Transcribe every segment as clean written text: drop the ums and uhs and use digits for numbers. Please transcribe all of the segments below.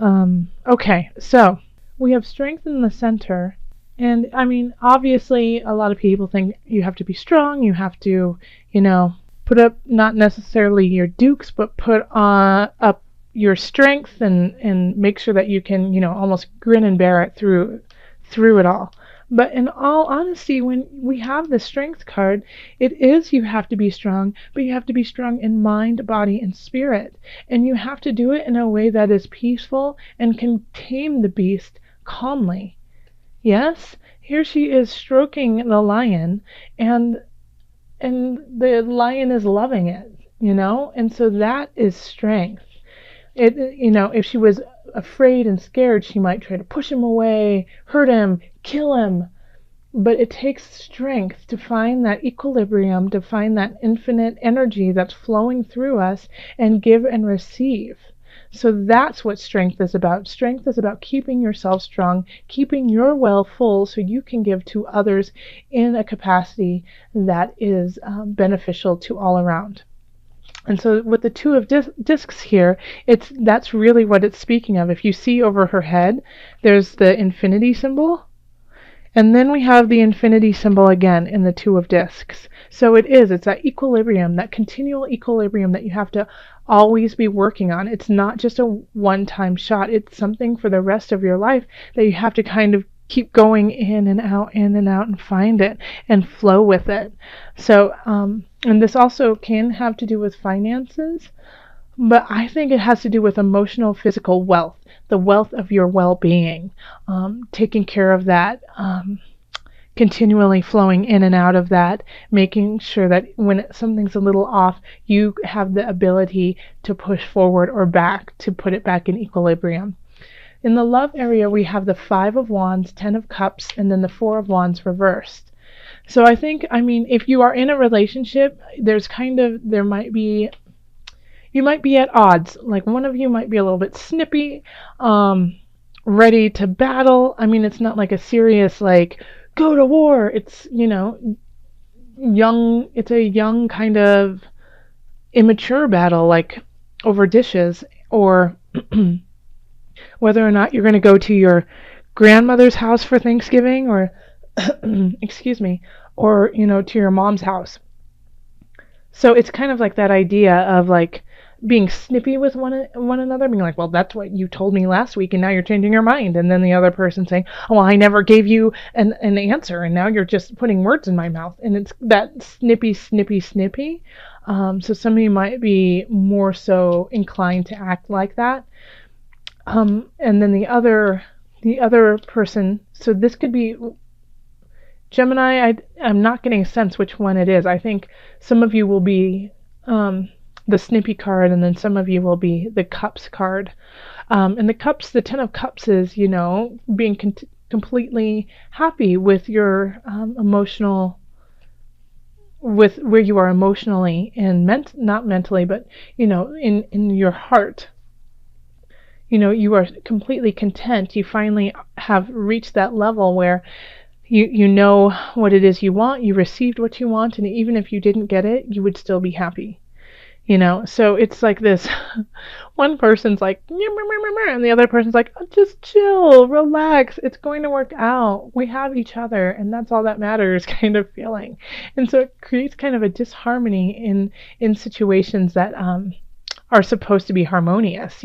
Okay, so we have strength in the center. And I mean, obviously, a lot of people think you have to be strong, you have to, you know, put up not necessarily your dukes, but put up your strength and make sure that you can, almost grin and bear it through it all. But in all honesty, when we have the strength card, it is you have to be strong, but you have to be strong in mind, body, and spirit. And you have to do it in a way that is peaceful and can tame the beast calmly. Yes, here she is stroking the lion, and the lion is loving it, and so that is strength. If she was afraid and scared, she might try to push him away, hurt him, kill him. But it takes strength to find that equilibrium, to find that infinite energy that's flowing through us and give and receive. So that's what strength is about. Strength is about keeping yourself strong, keeping your well full so you can give to others in a capacity that is beneficial to all around. And so with the two of discs here, that's really what it's speaking of. If you see over her head, there's the infinity symbol. And then we have the infinity symbol again in the two of discs. So it's that equilibrium, that continual equilibrium that you have to always be working on. It's not just a one-time shot. It's something for the rest of your life that you have to kind of keep going in and out and find it and flow with it. So, and this also can have to do with finances, but I think it has to do with emotional, physical wealth, the wealth of your well-being, taking care of that, continually flowing in and out of that, making sure that when something's a little off, you have the ability to push forward or back to put it back in equilibrium. In the love area, we have the Five of Wands, Ten of Cups, and then the Four of Wands reversed. So if you are in a relationship, you might be at odds. Like one of you might be a little bit snippy, ready to battle. It's not like a serious, like, go to war. It's, it's a young kind of immature battle, like over dishes, or whether or not you're going to go to your grandmother's house for Thanksgiving, or excuse me, or to your mom's house. So it's kind of like that idea of like being snippy with one another, being like, well, that's what you told me last week and now you're changing your mind. And then the other person saying, oh, well, I never gave you an answer and now you're just putting words in my mouth. And it's that snippy. So some of you might be more so inclined to act like that. And then the other person, so this could be Gemini. I'm not getting a sense which one it is. I think some of you will be the snippy card, and then some of you will be the cups card. And the Ten of Cups is, being completely happy with your emotional, with where you are emotionally and not mentally, but, in your heart. You are completely content. You finally have reached that level where you know what it is you want, you received what you want, and even if you didn't get it, you would still be happy. So it's like this, one person's like, and the other person's like, oh, just chill, relax, it's going to work out, we have each other, and that's all that matters kind of feeling. And so it creates kind of a disharmony in situations that are supposed to be harmonious,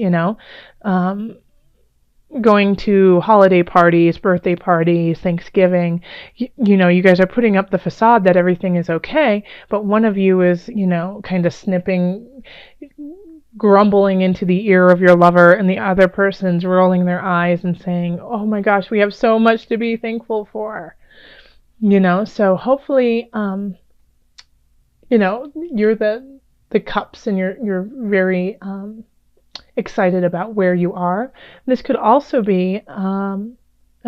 going to holiday parties, birthday parties, Thanksgiving, you guys are putting up the facade that everything is okay, but one of you is, kind of snipping, grumbling into the ear of your lover, and the other person's rolling their eyes and saying, oh my gosh, we have so much to be thankful for. So hopefully, you're the cups and you're very excited about where you are. This could also be, I'm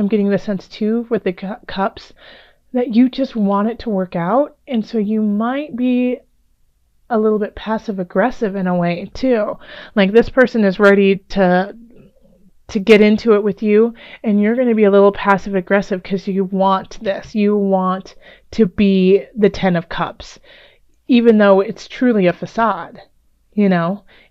getting the sense too with the cups, that you just want it to work out, and so you might be a little bit passive aggressive in a way too. Like this person is ready to get into it with you, and you're going to be a little passive aggressive because you want this. You want to be the Ten of Cups, even though it's truly a facade.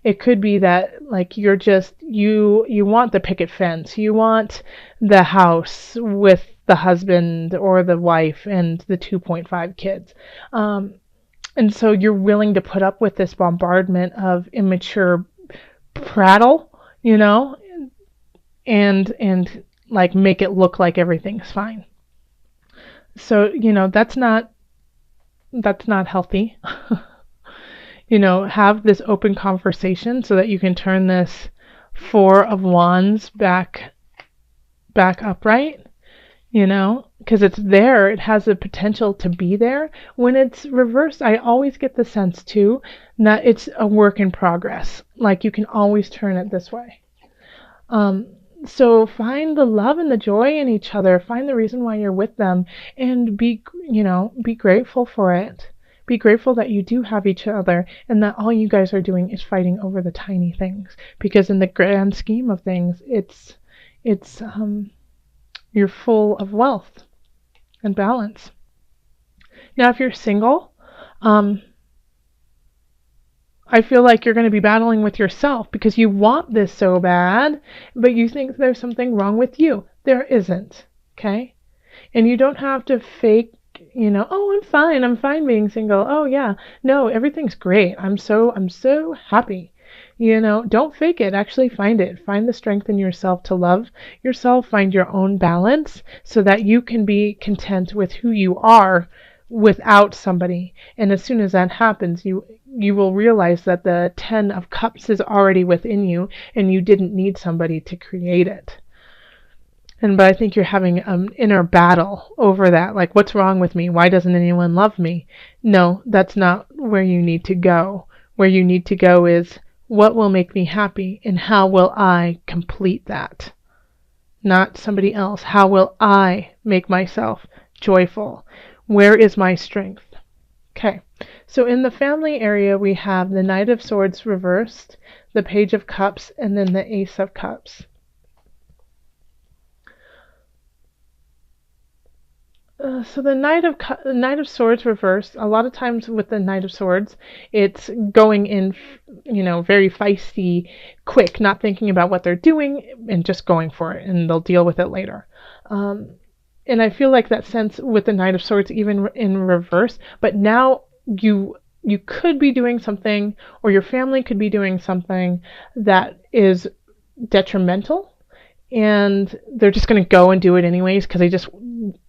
It could be that like you're just you want the picket fence, you want the house with the husband or the wife and the 2.5 kids. And so you're willing to put up with this bombardment of immature prattle, you know, and like make it look like everything's fine. So, that's not healthy. Have this open conversation so that you can turn this 4 of Wands back upright, because it's there. It has the potential to be there. When it's reversed, I always get the sense too that it's a work in progress. Like you can always turn it this way. So find the love and the joy in each other. Find the reason why you're with them, and be grateful for it. Be grateful that you do have each other and that all you guys are doing is fighting over the tiny things. Because in the grand scheme of things, it's you're full of wealth and balance. Now, if you're single, I feel like you're going to be battling with yourself because you want this so bad, but you think there's something wrong with you. There isn't, okay? And you don't have to fake, oh, I'm fine being single. Oh yeah, no, everything's great. I'm so happy. Don't fake it. Actually find it. Find the strength in yourself to love yourself. Find your own balance so that you can be content with who you are without somebody. And as soon as that happens, you will realize that the 10 of Cups is already within you and you didn't need somebody to create it. But I think you're having an inner battle over that. Like, what's wrong with me? Why doesn't anyone love me? No, that's not where you need to go. Where you need to go is, what will make me happy and how will I complete that? Not somebody else. How will I make myself joyful? Where is my strength? Okay, so in the family area, we have the Knight of Swords reversed, the Page of Cups, and then the Ace of Cups. So the Knight of Swords reversed, a lot of times with the Knight of Swords, it's going in, very feisty, quick, not thinking about what they're doing and just going for it, and they'll deal with it later. And I feel like that sense with the Knight of Swords, even in reverse, but now you could be doing something, or your family could be doing something that is detrimental, and they're just going to go and do it anyways because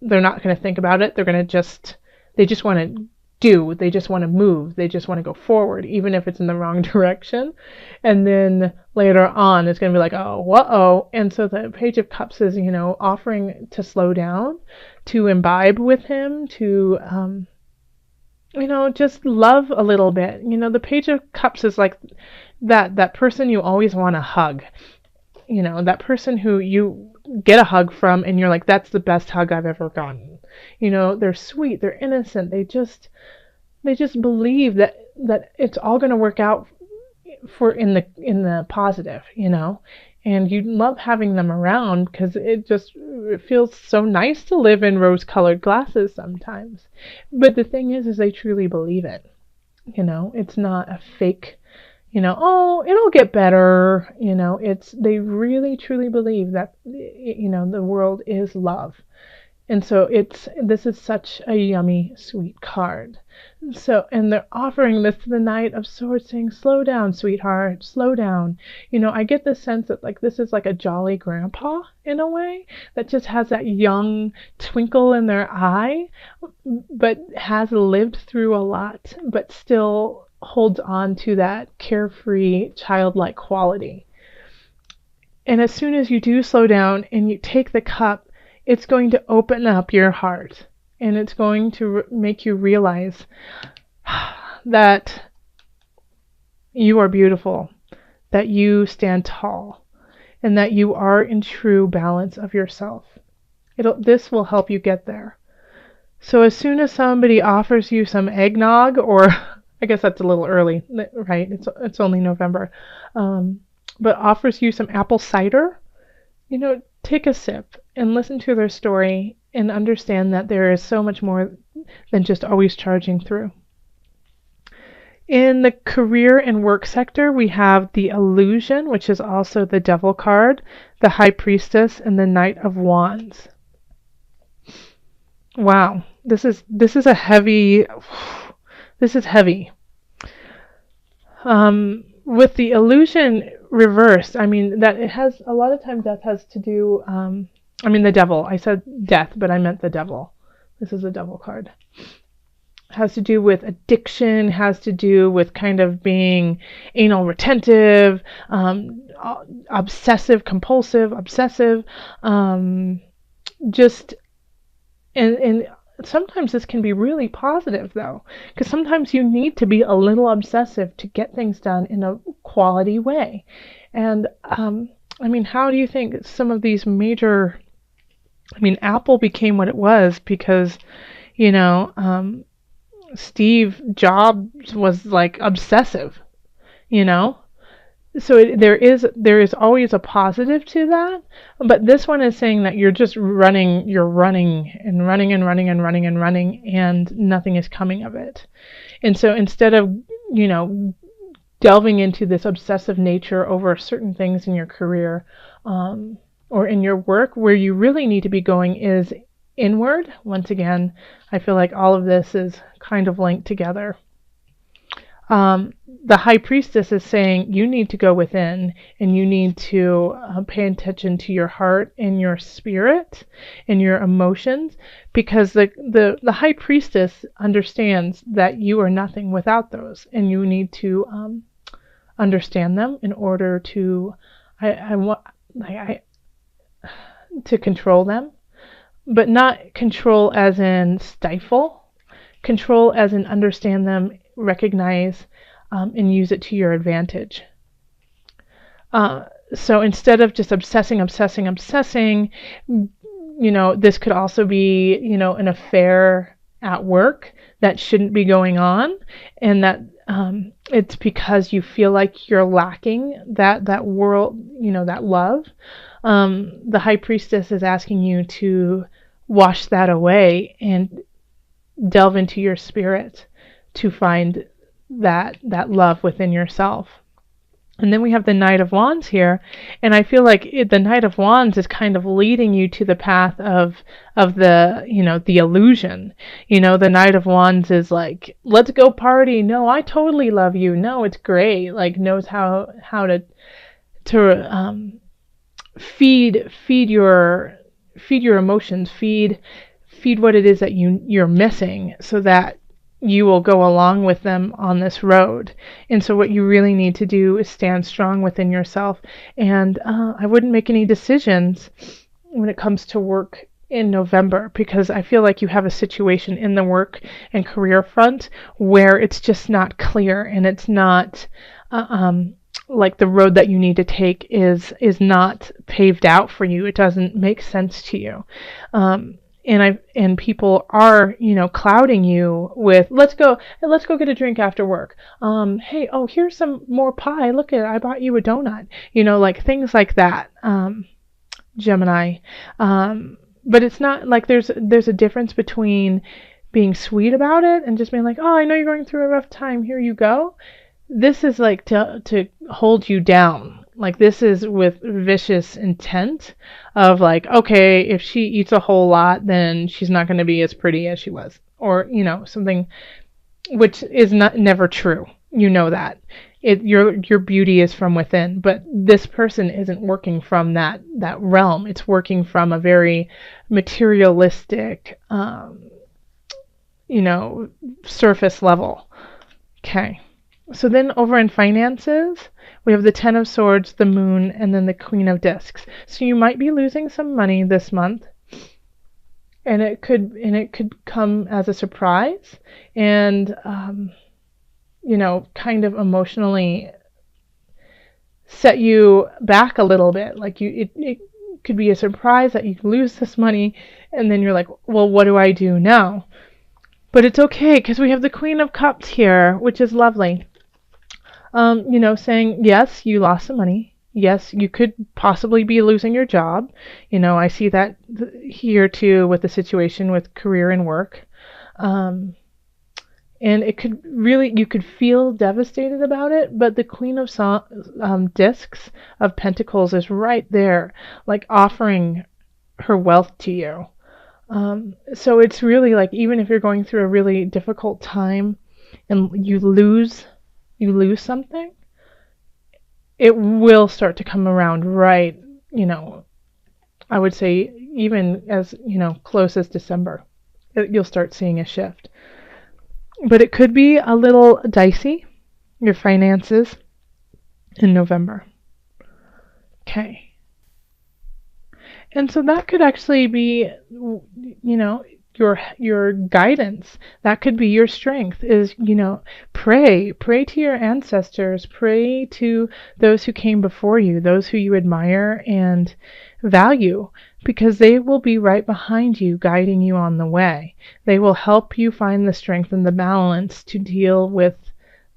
they're not going to think about it. They just want to do. They just want to move. They just want to go forward, even if it's in the wrong direction. And then later on, it's going to be like, oh, whoa. And so the Page of Cups is, offering to slow down, to imbibe with him, to, just love a little bit. The Page of Cups is like that person you always want to hug. That person who you get a hug from and you're like, that's the best hug I've ever gotten. They're sweet, they're innocent, they just believe that it's all going to work out for in the positive, and you love having them around because it feels so nice to live in rose-colored glasses sometimes. But the thing is they truly believe it. It's not a fake, oh, it'll get better. They really truly believe that, the world is love. And so this is such a yummy, sweet card. So, and they're offering this to the Knight of Swords, saying, slow down, sweetheart, slow down. I get the sense that like this is like a jolly grandpa in a way that just has that young twinkle in their eye, but has lived through a lot, but still holds on to that carefree, childlike quality. And as soon as you do slow down and you take the cup, it's going to open up your heart, and it's going to make you realize that you are beautiful, that you stand tall, and that you are in true balance of yourself. This will help you get there. So as soon as somebody offers you some eggnog, or I guess that's a little early, right? It's only November, but offers you some apple cider, take a sip and listen to their story and understand that there is so much more than just always charging through. In the career and work sector, we have the Illusion, which is also the Devil card, the High Priestess, and the Knight of Wands. Wow, this is a heavy. This is heavy. With the Illusion reversed, I mean that it has a lot of times death has to do. I mean the devil. I said death, but I meant the devil. This is a devil card. Has to do with addiction, has to do with kind of being anal retentive, obsessive, compulsive, obsessive, just, and sometimes this can be really positive though, because sometimes you need to be a little obsessive to get things done in a quality way. And I mean, how do you think some of these major, I mean, Apple became what it was because, you know, Steve Jobs was like obsessive, you know? So there is always a positive to that, but this one is saying that you're just running, you're running and running and running and running and running, and nothing is coming of it. And so instead of, you know, delving into this obsessive nature over certain things in your career or in your work, where you really need to be going is inward. Once again, I feel like all of this is kind of linked together. The High Priestess is saying you need to go within and you need to pay attention to your heart and your spirit and your emotions, because the High Priestess understands that you are nothing without those, and you need to understand them in order to to control them. But not control as in stifle, control as in understand them, recognize, and use it to your advantage. So instead of just obsessing, you know, this could also be, you know, an affair at work that shouldn't be going on, and that it's because you feel like you're lacking that world, you know, that love. The High Priestess is asking you to wash that away and delve into your spirit to find that love within yourself. And then we have the Knight of Wands here, and I feel like the Knight of Wands is kind of leading you to the path of the, you know, the illusion. You know, the Knight of Wands is like, let's go party. No, I totally love you. No, it's great. Like, knows how to feed your emotions, feed what it is that you're missing, so that you will go along with them on this road. And so what you really need to do is stand strong within yourself. And I wouldn't make any decisions when it comes to work in November, because I feel like you have a situation in the work and career front where it's just not clear, and it's not like the road that you need to take is not paved out for you. It doesn't make sense to you. And people are, you know, clouding you with, let's go get a drink after work. Hey, oh, here's some more pie. Look I bought you a donut. You know, like things like that. Gemini. But it's not like there's a difference between being sweet about it and just being like, oh, I know you're going through a rough time. Here you go. This is like to hold you down. Like, this is with vicious intent of like, okay, if she eats a whole lot, then she's not going to be as pretty as she was, or, you know, something, which is never true. You know that your beauty is from within, but this person isn't working from that realm. It's working from a very materialistic, you know, surface level. Okay. So then over in finances, we have the Ten of Swords, the Moon, and then the Queen of Discs. So you might be losing some money this month, and it could come as a surprise, and you know, kind of emotionally set you back a little bit. Like it could be a surprise that you lose this money, and then you're like, well, what do I do now? But it's okay, because we have the Queen of Cups here, which is lovely. You know, saying, yes, you lost some money. Yes, you could possibly be losing your job. You know, I see that here too with the situation with career and work. And it could really, you could feel devastated about it, but the Queen of Discs of Pentacles is right there, like offering her wealth to you. So it's really like, even if you're going through a really difficult time and you lose something, it will start to come around, right, I would say even as, close as December. You'll start seeing a shift. But it could be a little dicey, your finances, in November. Okay. And so that could actually be, your guidance. That could be your strength, is, pray to your ancestors, pray to those who came before you, those who you admire and value, because they will be right behind you, guiding you on the way. They will help you find the strength and the balance to deal with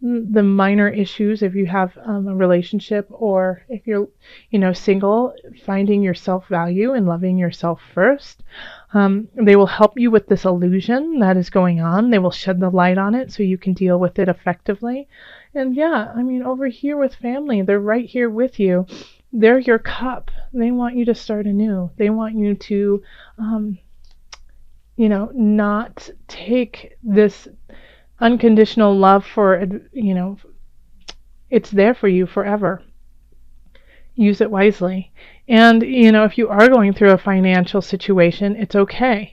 the minor issues if you have a relationship, or if you're single, finding your self-value and loving yourself first. They will help you with this illusion that is going on. They will shed the light on it so you can deal with it effectively. And yeah, over here with family, they're right here with you. They're your cup. They want you to start anew. They want you to not take this unconditional love for, it's there for you forever. Use it wisely. And, if you are going through a financial situation, it's okay.